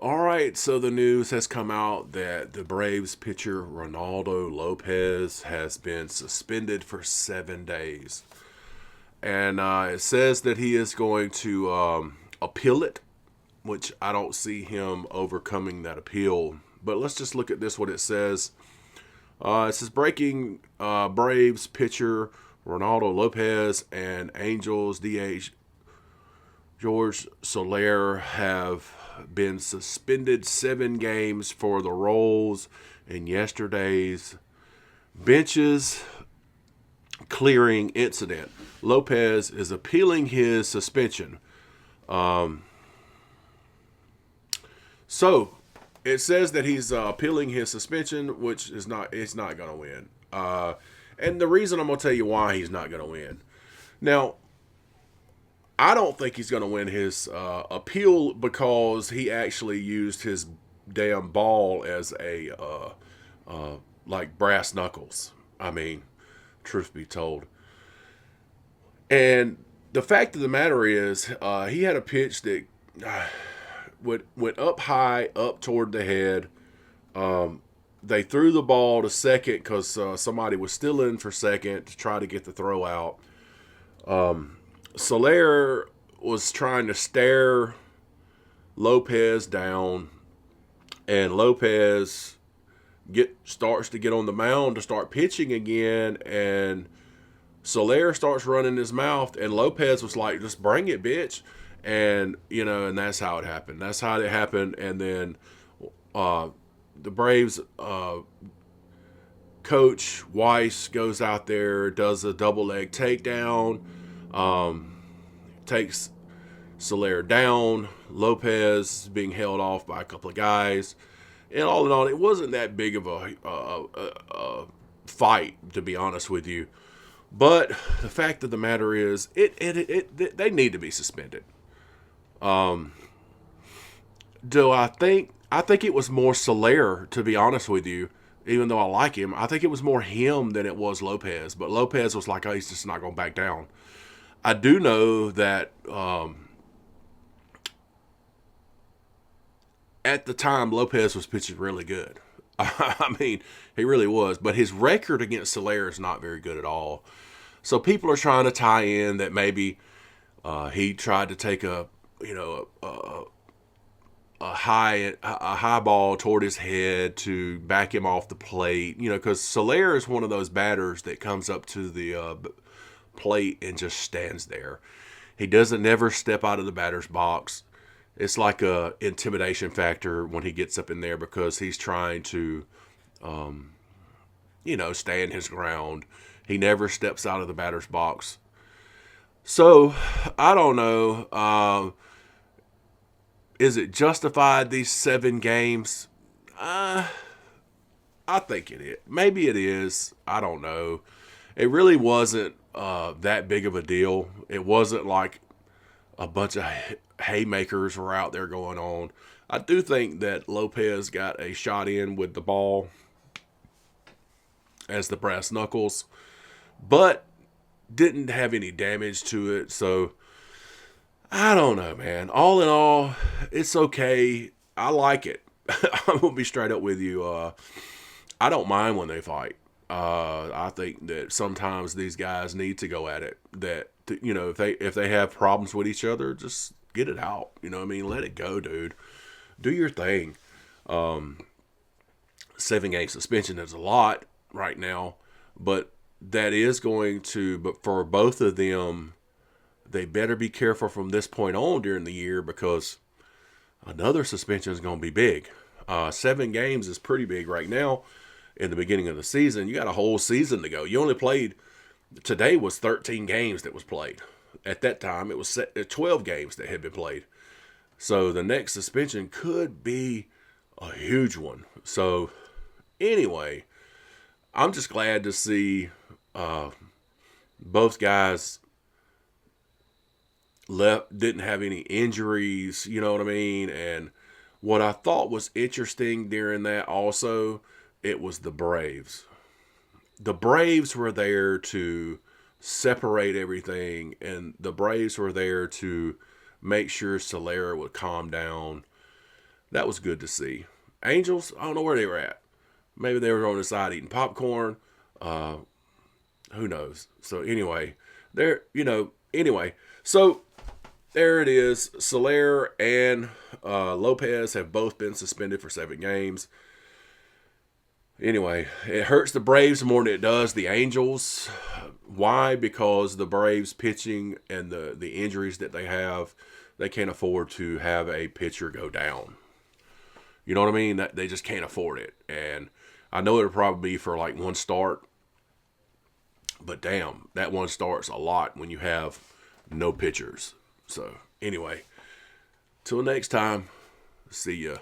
All right, so the news has come out that the Braves pitcher Reynaldo Lopez has been suspended for 7 days. And it says that he is going to appeal it, which I don't see him overcoming that appeal. But let's just look at this, what it says. It says breaking Braves pitcher Reynaldo Lopez and Angels DH George Soler have been suspended 7 games for the roles in yesterday's benches clearing incident. Lopez is appealing his suspension. So it says that he's appealing his suspension, which is not. It's not going to win. And the reason I'm going to tell you why he's not going to win. Now, I don't think he's going to win his appeal because he actually used his damn ball as a like brass knuckles. I mean, truth be told. And the fact of the matter is, he had a pitch that went up high, up toward the head. They threw the ball to second because somebody was still in for second to try to get the throw out. Soler was trying to stare Lopez down, and Lopez starts to get on the mound to start pitching again, and Soler starts running his mouth, and Lopez was like, "Just bring it, bitch," and and that's how it happened. That's how it happened, and then the Braves coach Weiss goes out there, does a double leg takedown. Takes Soler down. Lopez being held off by a couple of guys. And all in all, it wasn't that big of a fight, to be honest with you. But the fact of the matter is, they need to be suspended. Do I think? I think it was more Soler, to be honest with you. Even though I like him, I think it was more him than it was Lopez. But Lopez was like, "Oh, he's just not going to back down." I do know that at the time Lopez was pitching really good. I mean, he really was. But his record against Soler is not very good at all. So people are trying to tie in that maybe he tried to take a high ball toward his head to back him off the plate. Because Soler is one of those batters that comes up to the plate and just stands there. He doesn't never step out of the batter's box. It's like a intimidation factor when he gets up in there because he's trying to, stand his ground. He never steps out of the batter's box. So I don't know. Is it justified, these 7 games? I think it is. Maybe it is. I don't know. It really wasn't that big of a deal. It wasn't like a bunch of haymakers were out there going on. I do think that Lopez got a shot in with the ball as the brass knuckles, but didn't have any damage to it. So I don't know, man. All in all, it's okay. I like it. I'm going to be straight up with you. I don't mind when they fight. I think that sometimes these guys need to go at it. That if they have problems with each other, just get it out. Let it go, dude. Do your thing. 7 game suspension is a lot right now, but that is going to. But for both of them, they better be careful from this point on during the year because another suspension is going to be big. 7 games is pretty big right now. In the beginning of the season, you got a whole season to go. You only played, today was 13 games that was played. At that time, it was 12 games that had been played. So the next suspension could be a huge one. So anyway, I'm just glad to see both guys didn't have any injuries, you know what I mean? And what I thought was interesting during that also, it was the Braves. The Braves were there to separate everything, and the Braves were there to make sure Soler would calm down. That was good to see. Angels, I don't know where they were at. Maybe they were on the side eating popcorn. Uh, who knows? So anyway, so there it is. Soler and Lopez have both been suspended for 7 games. Anyway, it hurts the Braves more than it does the Angels. Why? Because the Braves pitching and the injuries that they have, they can't afford to have a pitcher go down. You know what I mean? That they just can't afford it. And I know it'll probably be for like one start, but damn, that one start's a lot when you have no pitchers. So anyway, till next time, see ya.